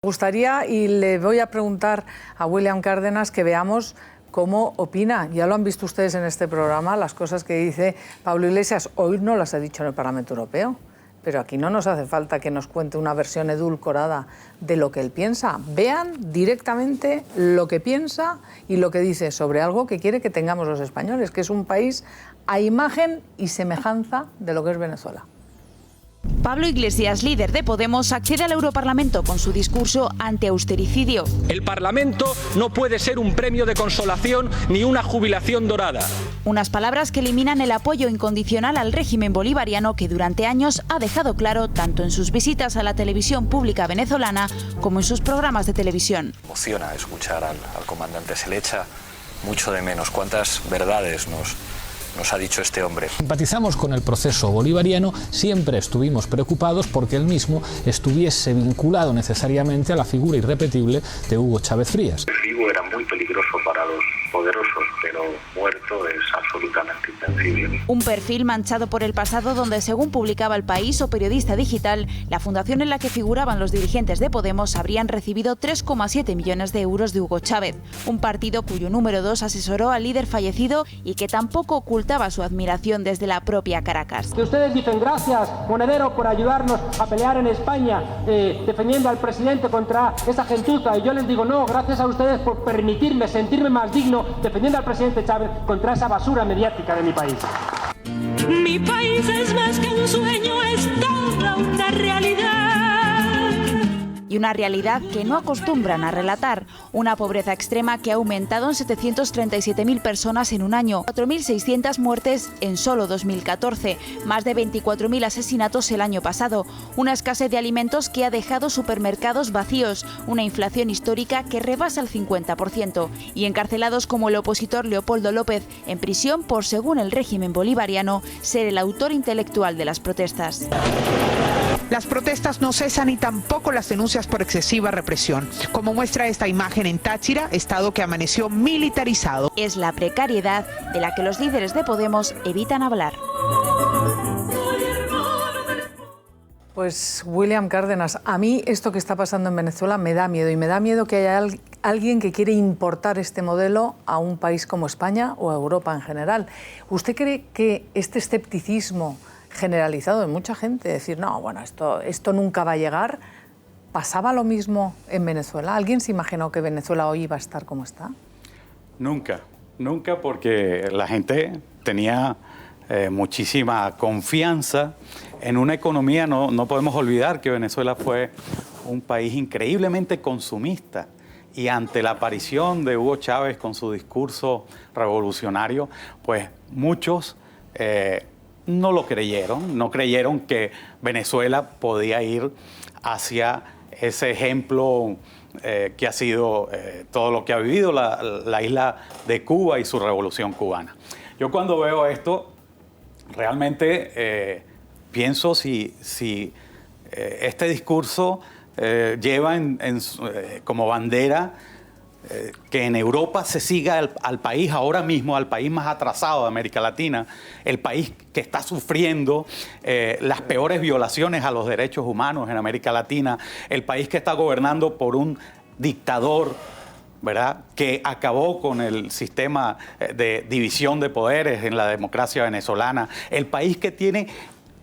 Me gustaría, y le voy a preguntar a William Cárdenas, que veamos cómo opina. Ya lo han visto ustedes en este programa, las cosas que dice Pablo Iglesias. Hoy no las ha dicho en el Parlamento Europeo, pero aquí no nos hace falta que nos cuente una versión edulcorada de lo que él piensa. Vean directamente lo que piensa y lo que dice sobre algo que quiere que tengamos los españoles, que es un país a imagen y semejanza de lo que es Venezuela. Pablo Iglesias, líder de Podemos, accede al Europarlamento con su discurso anti-austericidio. El Parlamento no puede ser un premio de consolación ni una jubilación dorada. Unas palabras que eliminan el apoyo incondicional al régimen bolivariano que durante años ha dejado claro tanto en sus visitas a la televisión pública venezolana como en sus programas de televisión. Emociona escuchar al comandante, se le echa mucho de menos. ¿Cuántas verdades nos ha dicho este hombre? Simpatizamos con el proceso bolivariano, siempre estuvimos preocupados porque él mismo estuviese vinculado necesariamente a la figura irrepetible de Hugo Chávez Frías. Vivo era muy peligroso para los poderosos, pero muerto es absolutamente invencible. Un perfil manchado por el pasado donde, según publicaba El País o Periodista Digital, la fundación en la que figuraban los dirigentes de Podemos habrían recibido 3,7 millones de euros de Hugo Chávez, un partido cuyo número 2 asesoró al líder fallecido y que tampoco ocultaba su admiración desde la propia Caracas. Que ustedes dicen gracias, Monedero, por ayudarnos a pelear en España, defendiendo al presidente contra esa gentuza, y yo les digo no, gracias a ustedes por permitirme sentirme más digno defendiendo al presidente Chávez contra esa basura mediática de mi país. Mi país es más que un sueño, es toda una realidad. Y una realidad que no acostumbran a relatar, una pobreza extrema que ha aumentado en 737.000 personas en un año, 4.600 muertes en solo 2014, más de 24.000 asesinatos el año pasado, una escasez de alimentos que ha dejado supermercados vacíos, una inflación histórica que rebasa el 50% y encarcelados como el opositor Leopoldo López, en prisión por, según el régimen bolivariano, ser el autor intelectual de las protestas. Las protestas no cesan y tampoco las denuncias por excesiva represión, como muestra esta imagen en Táchira, estado que amaneció militarizado. Es la precariedad de la que los líderes de Podemos evitan hablar. Pues William Cárdenas, a mí esto que está pasando en Venezuela me da miedo, y me da miedo que haya alguien que quiere importar este modelo a un país como España o a Europa en general. ¿Usted cree que este escepticismo generalizado de mucha gente, decir, no, bueno, esto nunca va a llegar, pasaba lo mismo en Venezuela? ¿Alguien se imaginó que Venezuela hoy iba a estar como está? Nunca, porque la gente tenía muchísima confianza en una economía. No podemos olvidar que Venezuela fue un país increíblemente consumista, y ante la aparición de Hugo Chávez con su discurso revolucionario, pues muchos no lo creyeron, no creyeron que Venezuela podía ir hacia ese ejemplo que ha sido todo lo que ha vivido la isla de Cuba y su revolución cubana. Yo cuando veo esto, realmente pienso si este discurso lleva como bandera que en Europa se siga al país ahora mismo, al país más atrasado de América Latina, el país que está sufriendo las peores violaciones a los derechos humanos en América Latina, el país que está gobernando por un dictador, ¿verdad?, que acabó con el sistema de división de poderes en la democracia venezolana, el país que tiene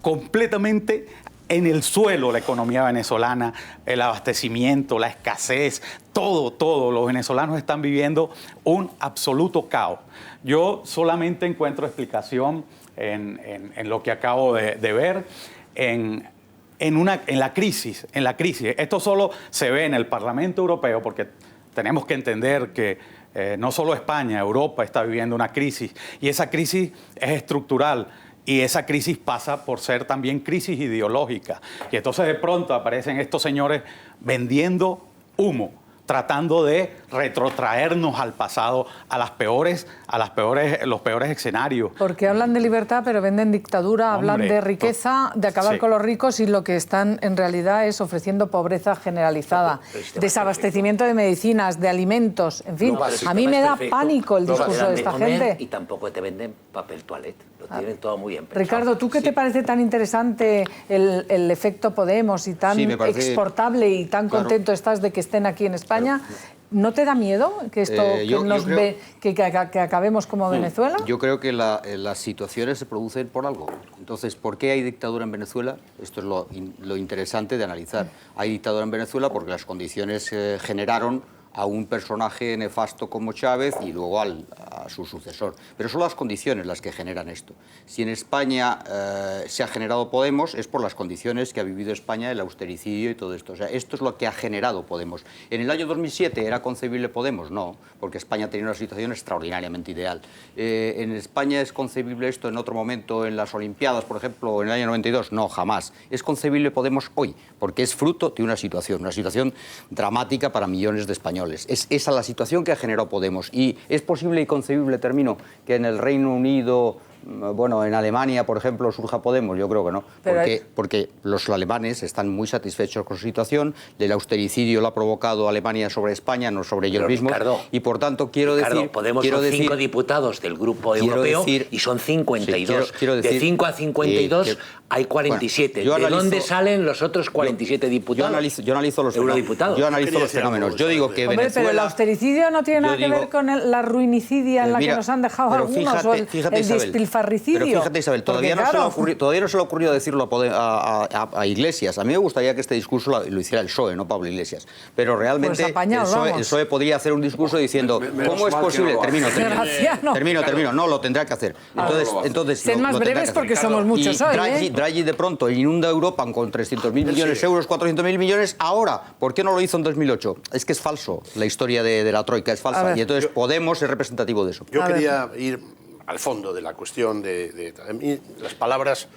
completamente en el suelo la economía venezolana, el abastecimiento, la escasez, todo. Los venezolanos están viviendo un absoluto caos. Yo solamente encuentro explicación en lo que acabo de ver, en la crisis. Esto solo se ve en el Parlamento Europeo, porque tenemos que entender que no solo España, Europa está viviendo una crisis, y esa crisis es estructural. Y esa crisis pasa por ser también crisis ideológica. Y entonces de pronto aparecen estos señores vendiendo humo, tratando de retrotraernos al pasado, a los peores escenarios. Porque hablan de libertad, pero venden dictadura, hablan de riqueza, de acabar con los ricos, y lo que están en realidad es ofreciendo pobreza generalizada, desabastecimiento de medicinas, de alimentos, en fin. A mí me da pánico el discurso de esta gente. Y tampoco te venden papel toilette, lo tienen todo muy bien pensado. Ricardo, ¿tú qué te parece tan interesante el efecto Podemos y tan exportable y tan contento estás de que estén aquí en España? ¿No te da miedo que esto que acabemos como Venezuela? Yo creo que las situaciones se producen por algo. Entonces, ¿por qué hay dictadura en Venezuela? Esto es lo interesante de analizar. Hay dictadura en Venezuela porque las condiciones generaron a un personaje nefasto como Chávez y luego a su sucesor. Pero son las condiciones las que generan esto. Si en España se ha generado Podemos, es por las condiciones que ha vivido España, el austericidio y todo esto. O sea, esto es lo que ha generado Podemos. ¿En el año 2007 era concebible Podemos? No, porque España tenía una situación extraordinariamente ideal. ¿En España es concebible esto en otro momento, en las Olimpiadas, por ejemplo, o en el año 92? No, jamás. Es concebible Podemos hoy, porque es fruto de una situación dramática para millones de españoles. Es esa la situación que ha generado Podemos. Y es posible y concebible, termino, que en el Reino Unido, bueno, en Alemania, por ejemplo, surja Podemos. Yo creo que no, porque los alemanes están muy satisfechos con su situación. El austericidio lo ha provocado Alemania sobre España, no sobre ellos mismos. Ricardo, y por tanto, quiero decir... Podemos son 5 diputados del Grupo Europeo y son 52. De 5 a 52 hay 47. Bueno, ¿De dónde salen los otros 47 diputados? Yo analizo los eurodiputados. Yo analizo los fenómenos. Yo digo que Venezuela... Pero el austericidio no tiene nada que ver con la ruinicidia en la que nos han dejado algunos, o el despilfarricidio. Pero fíjate, Isabel, todavía no se le ha ocurrido decirlo a Iglesias. A mí me gustaría que este discurso lo hiciera el PSOE, no Pablo Iglesias. Pero realmente el PSOE podría hacer un discurso diciendo ¿cómo es posible? Termino. No, lo tendrá que hacer. Entonces ser más breves porque somos muchos hoy. Draghi de pronto inunda Europa con 300.000 millones de euros, 400.000 millones. Ahora, ¿por qué no lo hizo en 2008? Es que es falso. La historia de la Troika es falsa. Y entonces Podemos es representativo de eso. Yo quería ir al fondo de la cuestión a mí las palabras,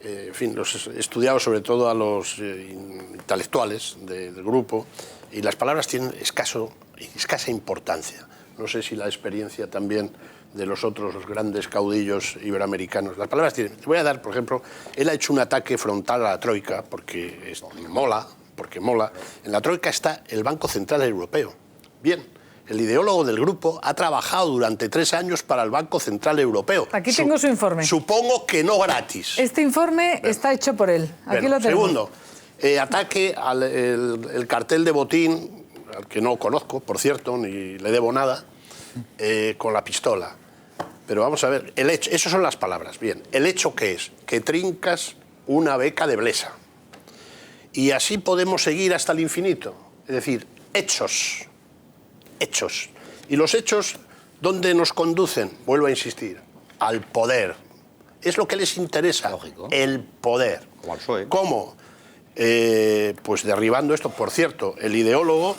en fin, los he estudiado sobre todo a los intelectuales del grupo, y las palabras tienen escasa importancia. No sé si la experiencia también de los otros grandes caudillos iberoamericanos. Las palabras tienen... Te voy a dar, por ejemplo, él ha hecho un ataque frontal a la Troika porque mola. En la Troika está el Banco Central Europeo. Bien. El ideólogo del grupo ha trabajado durante 3 años para el Banco Central Europeo. Aquí tengo su informe. Supongo que no gratis. Este informe está hecho por él. Aquí lo tenemos. Segundo, ataque al cartel de Botín, al que no conozco, por cierto, ni le debo nada, con la pistola. Pero vamos a ver, el hecho, esas son las palabras. Bien, el hecho ¿qué es? Que trincas una beca de Blesa. Y así podemos seguir hasta el infinito. Es decir, hechos. Y los hechos, ¿dónde nos conducen? Vuelvo a insistir, al poder. Es lo que les interesa, lógico. El poder. Como al PSOE. ¿Cómo? Pues derribando esto. Por cierto, el ideólogo,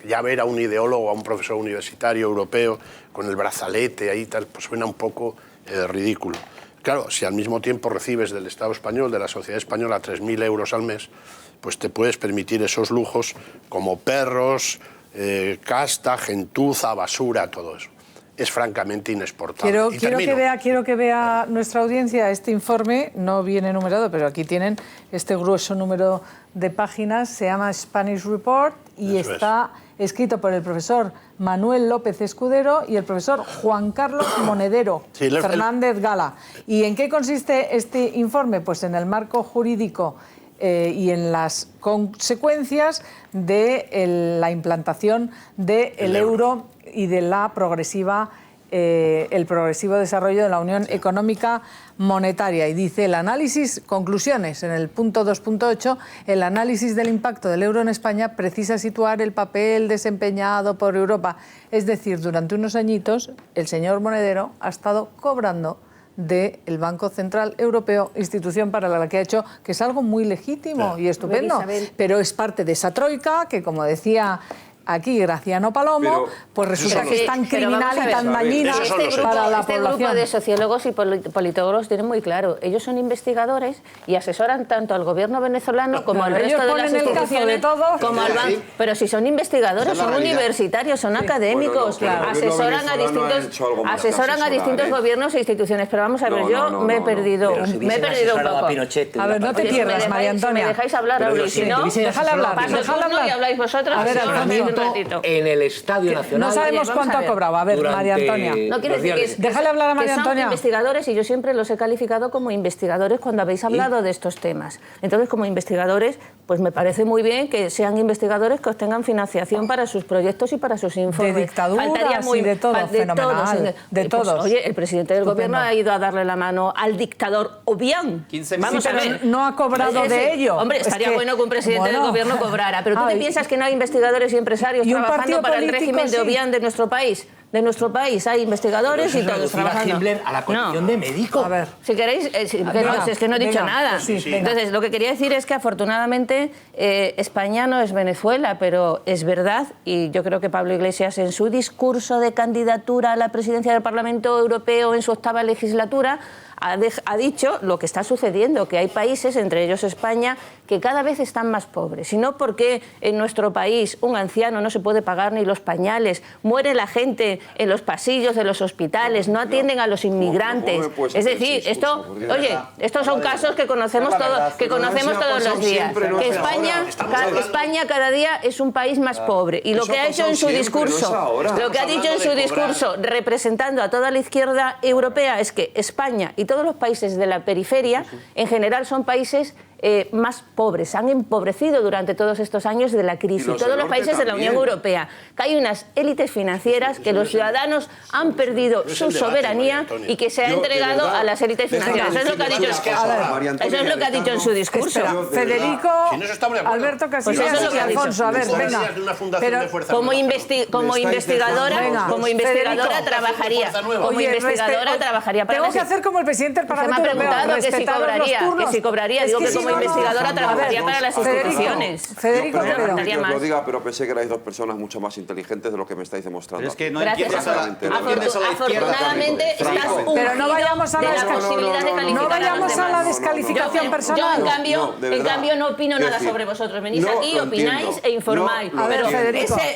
ya ver a un ideólogo, a un profesor universitario europeo con el brazalete ahí tal, pues suena un poco ridículo. Claro, si al mismo tiempo recibes del Estado español, de la sociedad española, 3.000 euros al mes, pues te puedes permitir esos lujos como perros, casta, gentuza, basura, todo eso. Es francamente inexportable. Quiero que vea nuestra audiencia este informe, no viene numerado, pero aquí tienen este grueso número de páginas, se llama Spanish Report y está escrito por el profesor Manuel López Escudero y el profesor Juan Carlos Monedero Fernández Gala. ¿Y en qué consiste este informe? Pues en el marco jurídico y en las consecuencias de la implantación del euro y de la el progresivo desarrollo de la Unión Económica Monetaria. Y dice el análisis, conclusiones, en el punto 2.8, el análisis del impacto del euro en España precisa situar el papel desempeñado por Europa. Es decir, durante unos añitos el señor Monedero ha estado cobrando del Banco Central Europeo, institución para la que ha hecho, que es algo muy legítimo y estupendo, pero es parte de esa troika que, como decía aquí Graciano Palomo, pues resulta que es tan criminal y tan dañina para la población. Este grupo de sociólogos y politólogos tienen muy claro, ellos son investigadores y asesoran tanto al gobierno venezolano como al resto de las instituciones, como al banco. Pero si son investigadores, son universitarios, son académicos, asesoran a distintos gobiernos e instituciones. Pero vamos a ver, yo me he perdido un poco. A ver, no te pierdas, María Antonia. Si me dejáis hablar, hablo, y si no, déjale hablar. y habláis vosotros. A ver, en el Estadio Nacional. No sabemos cuánto ha cobrado. A ver, María Antonia. No quiere decir que déjale hablar a María son Antonia. Investigadores, y yo siempre los he calificado como investigadores cuando habéis hablado de estos temas. Entonces, como investigadores, pues me parece muy bien que sean investigadores que obtengan financiación para sus proyectos y para sus informes. De dictaduras y de todo, fenomenal. De todos. Pues, oye, el presidente del gobierno ha ido a darle la mano al dictador Obiang. Vamos a ver. No ha cobrado de ello. Hombre, estaría bueno que un presidente del gobierno cobrara. Pero ¿tú te piensas que no hay investigadores y empresarios trabajando para el régimen de Obiang de nuestro país? De nuestro país hay investigadores y todos trabajando. A la condición de médico. A ver. Si queréis, es que no he dicho nada. Entonces, lo que quería decir es que afortunadamente España no es Venezuela, pero es verdad, y yo creo que Pablo Iglesias en su discurso de candidatura a la presidencia del Parlamento Europeo en su 8ª legislatura ha dicho lo que está sucediendo, que hay países, entre ellos España, que cada vez están más pobres. Y no porque en nuestro país un anciano no se puede pagar ni los pañales, muere la gente en los pasillos de los hospitales, no atienden a los inmigrantes. Es decir, estos son casos que conocemos todos los días. Que España cada día es un país más pobre. Y lo que ha hecho en su discurso, representando a toda la izquierda europea, es que España y todos los países de la periferia, en general, son países más pobres, han empobrecido durante todos estos años de la crisis, todos los países de la Unión Europea, que hay unas élites financieras, que los ciudadanos han perdido su soberanía y que se ha entregado a las élites financieras. Eso es lo que ha dicho en su discurso. Federico, Alberto Casillas y Alfonso, a ver, venga. Pero como investigadora trabajaría. Tengo que hacer como el presidente del Parlamento Europeo, respetar los turnos. Que si cobraría, digo que como investigadora trabajaría para las instituciones. Federico, lo diga, pero pensé que erais dos personas mucho más inteligentes de lo que me estáis demostrando. Pero es que no entiendes a la afortunadamente estás ungido pero no vayamos a la posibilidad de calificar. No vayamos a la descalificación personal. Yo, en cambio, no opino nada sobre vosotros. Venís aquí, opináis e informáis. Pero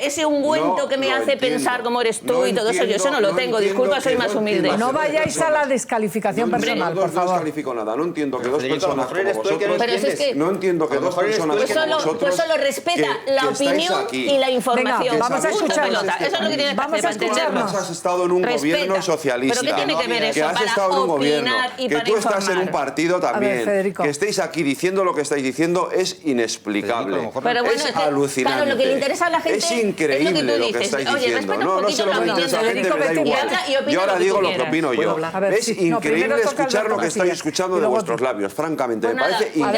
ese ungüento que me hace pensar cómo eres tú y todo eso, yo eso no lo tengo. Disculpa, soy más humilde. No vayáis a la descalificación personal, por favor. No descalifico nada. No entiendo que dos personas como vosotros... Pero es que no entiendo que dos personas como vosotros... Pues solo respeta la opinión y la información. Vamos a escucharnos. Eso es lo que tienes que hacer para entendernos. Has estado en un gobierno socialista. ¿Pero qué tiene que ver eso? Que has estado en un gobierno, que tú estás en un partido también. Que estéis aquí diciendo lo que estáis diciendo es inexplicable. Es alucinante. Claro, lo que le interesa a la gente es increíble lo que estáis diciendo. No se lo interesa a la gente, me da igual. Yo ahora digo lo que opino yo. Es increíble escuchar lo que estáis escuchando de vuestros labios, francamente. Me parece increíble.